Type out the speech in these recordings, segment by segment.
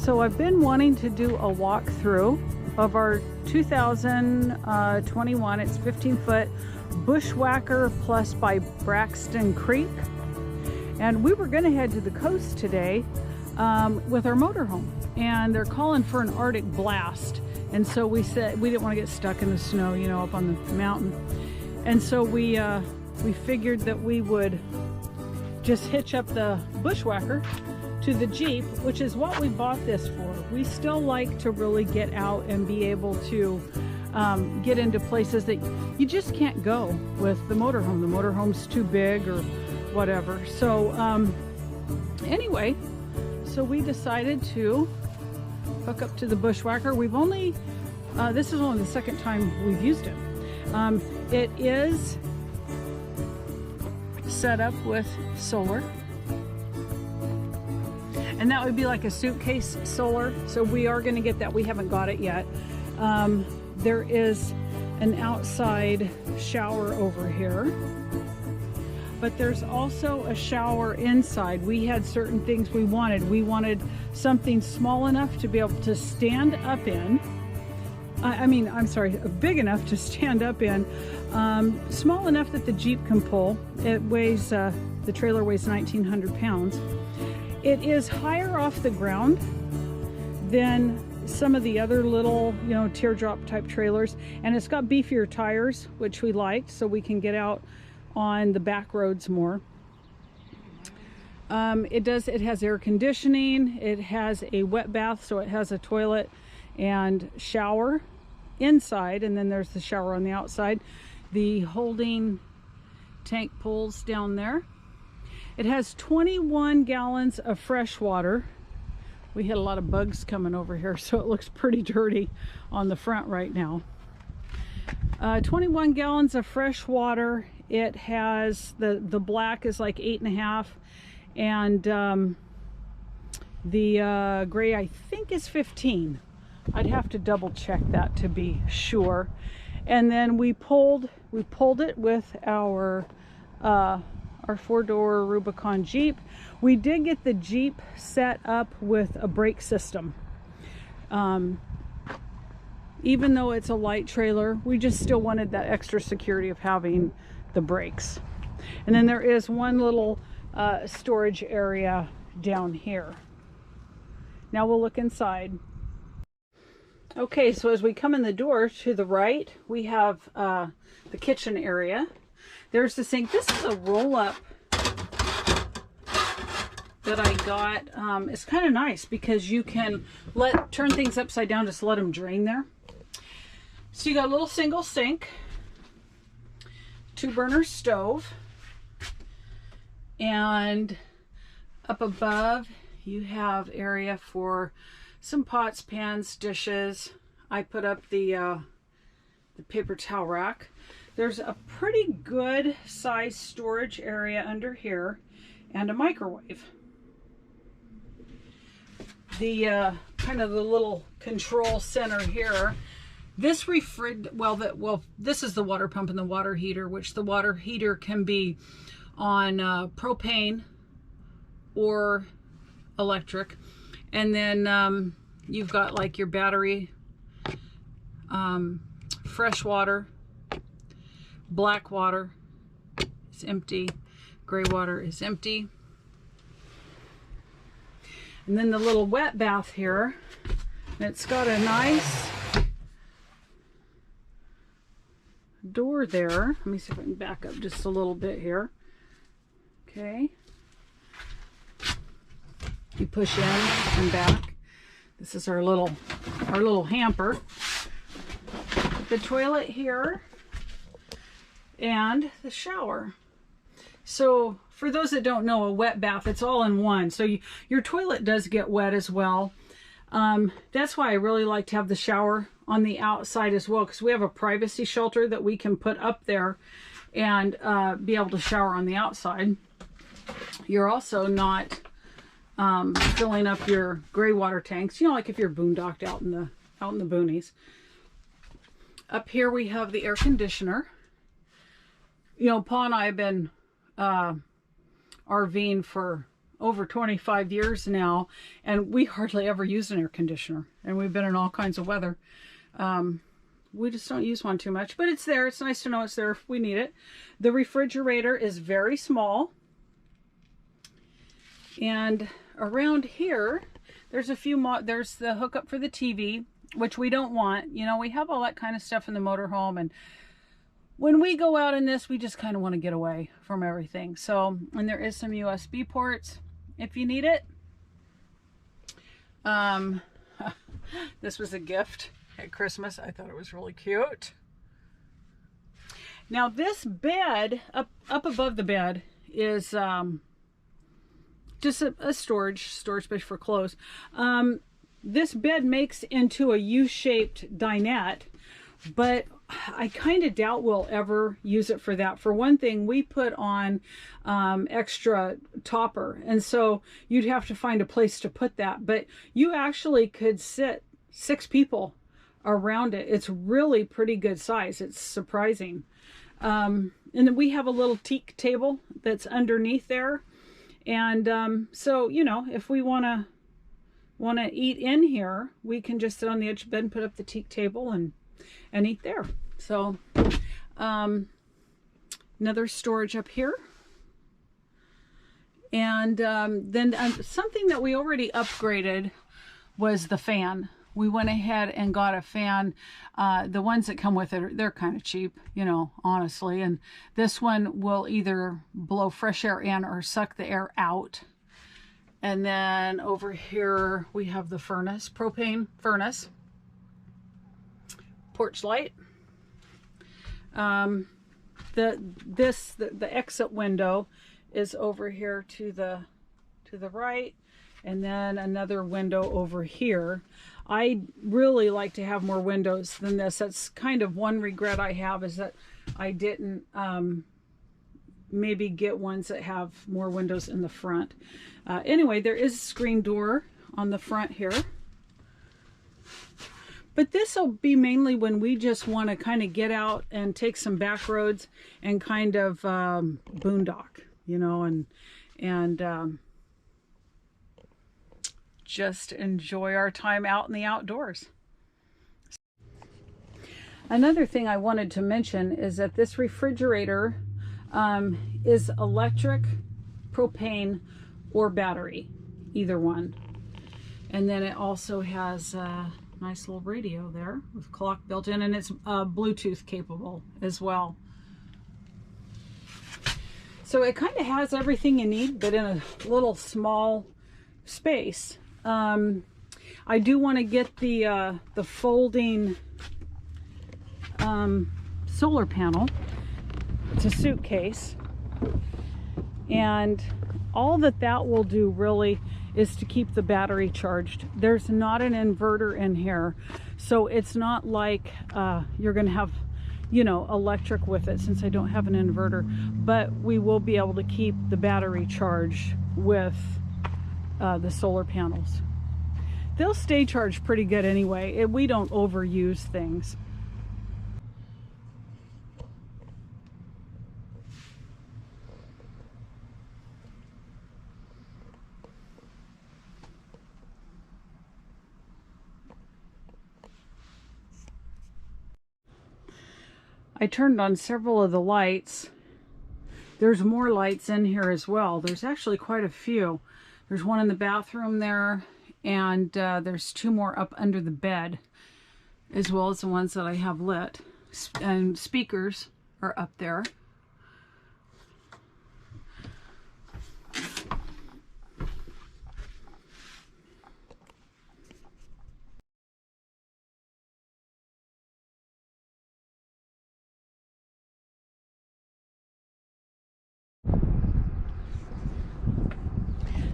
So I've been wanting to do a walkthrough of our 2021, it's 15-foot Bushwhacker Plus by Braxton Creek. And we were going to head to the coast today with our motorhome. And they're calling for an Arctic blast. And so we said we didn't want to get stuck in the snow, you know, up on the mountain. And so we figured that we would just hitch up the Bushwhacker to the Jeep, which is what we bought this for. We still like to really get out and be able to get into places that you just can't go with the motorhome. The motorhome's too big or whatever. So anyway, so we decided to hook up to the Bushwhacker. We've only, this is only the second time we've used it. It is set up with solar. And that would be like a suitcase solar. So we are going to get that. We haven't got it yet. There is an outside shower over here. But there's also a shower inside. We had certain things we wanted. We wanted something small enough to be able to stand up in. I'm sorry, big enough to stand up in. Small enough that the Jeep can pull. It weighs, the trailer weighs 1,900 pounds. It is higher off the ground than some of the other little, you know, teardrop type trailers. And it's got beefier tires, which we liked, so we can get out on the back roads more. It has air conditioning. It has a wet bath, so it has a toilet and shower inside, and then there's the shower on the outside. The holding tank pulls down there. It has 21 gallons of fresh water. We had a lot of bugs coming over here, so it looks pretty dirty on the front right now. 21 gallons of fresh water. It has, the black is like 8.5, and the gray I think is 15. I'd have to double check that to be sure. And then we pulled it with our 4-door Rubicon Jeep. We did get the Jeep set up with a brake system. Even though it's a light trailer, we just still wanted that extra security of having the brakes. And then there is one little storage area down here. Now we'll look inside. Okay, so as we come in the door to the right, we have the kitchen area. There's the sink. This is a roll-up that I got. It's kind of nice because you can turn things upside down, just let them drain there. So you got a little single sink, 2-burner stove, and up above you have area for some pots, pans, dishes. I put up the paper towel rack. There's a pretty good size storage area under here and a microwave. The kind of the little control center here. This this is the water pump and the water heater, which the water heater can be on propane or electric. And then you've got like your battery, fresh water, black water is empty, gray water is empty. And then the little wet bath here, and it's got a nice door there. Let me see if I can back up just a little bit here. Okay. You push in and back. This is our little hamper. The toilet here and the shower. So for those that don't know, a wet bath, it's all in one. So your toilet does get wet as well. That's why I really like to have the shower on the outside as well, because we have a privacy shelter that we can put up there and be able to shower on the outside. You're also not filling up your gray water tanks, you know, like if you're boondocked out in the boonies. Up here we have the air conditioner. You know, Paul and I have been RVing for over 25 years now, and we hardly ever use an air conditioner, and we've been in all kinds of weather. We just don't use one too much, but it's there. It's nice to know it's there if we need it. The refrigerator is very small. And around here, there's a few more. There's the hookup for the TV, which we don't want. You know, we have all that kind of stuff in the motorhome, and when we go out in this, we just kind of want to get away from everything. So, and there is some USB ports if you need it. This was a gift at Christmas. I thought it was really cute. Now this bed, up above the bed, is just a storage space for clothes. This bed makes into a U-shaped dinette, but I kind of doubt we'll ever use it for that. For one thing, we put on extra topper, and so you'd have to find a place to put that. But you actually could sit 6 people around it. It's really pretty good size. It's surprising. And then we have a little teak table that's underneath there. And so, you know, if we want to eat in here, we can just sit on the edge of the bed and put up the teak table and eat there. So another storage up here. And then something that we already upgraded was the fan. We went ahead and got a fan. The ones that come with it, they're kind of cheap, you know, honestly. And this one will either blow fresh air in or suck the air out. And then over here we have the furnace, propane furnace, porch light. The exit window is over here to the right, and then another window over here. I really like to have more windows than this. That's kind of one regret I have, is that I didn't maybe get ones that have more windows in the front. Anyway, there is a screen door on the front here. But this will be mainly when we just want to kind of get out and take some back roads and kind of boondock, you know, and just enjoy our time out in the outdoors. Another thing I wanted to mention is that this refrigerator is electric, propane, or battery, either one. And then it also has a nice little radio there with clock built in, and it's Bluetooth capable as well. So it kind of has everything you need, but in a little small space. I do want to get the folding solar panel. It's a suitcase, and all that will do really is to keep the battery charged. There's not an inverter in here, so it's not like you're gonna have, you know, electric with it, since I don't have an inverter. But we will be able to keep the battery charged with the solar panels. They'll stay charged pretty good anyway. We don't overuse things. I turned on several of the lights. There's more lights in here as well. There's actually quite a few. There's one in the bathroom there, and there's 2 more up under the bed, as well as the ones that I have lit. And speakers are up there.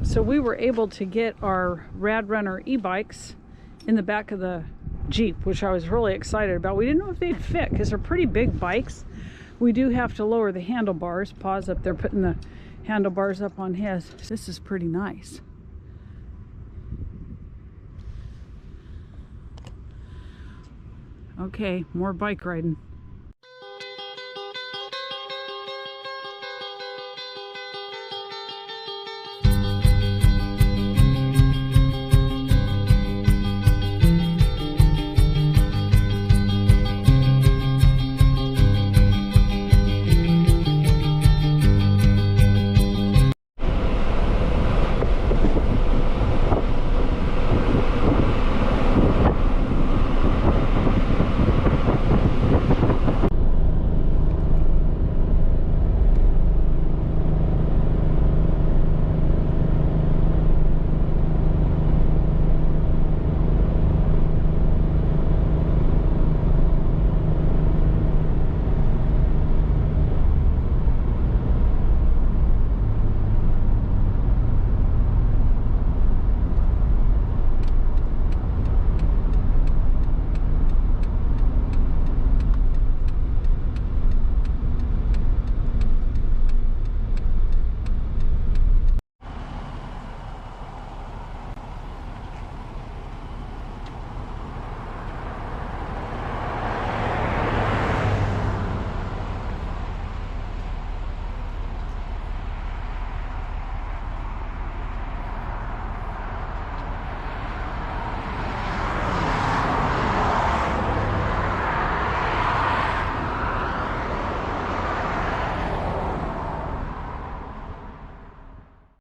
So we were able to get our Rad Runner e-bikes in the back of the Jeep, which I was really excited about. We didn't know if they'd fit because they're pretty big bikes. We do have to lower the handlebars. Pa's up there putting the handlebars up on his. This is pretty nice. Okay, more bike riding.